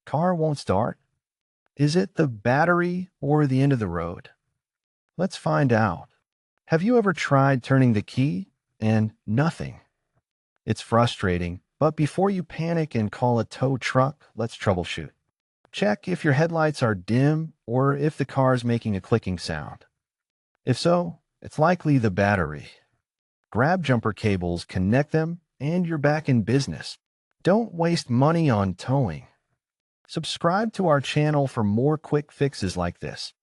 car won't start? Is it the battery or the end of the road? Let's find out. Have you ever tried turning the key and nothing? It's frustrating, but before you panic and call a tow truck, let's troubleshoot. Check if your headlights are dim or if the car is making a clicking sound. If so, it's likely the battery. Grab jumper cables, connect them, and you're back in business. Don't waste money on towing. Subscribe to our channel for more quick fixes like this.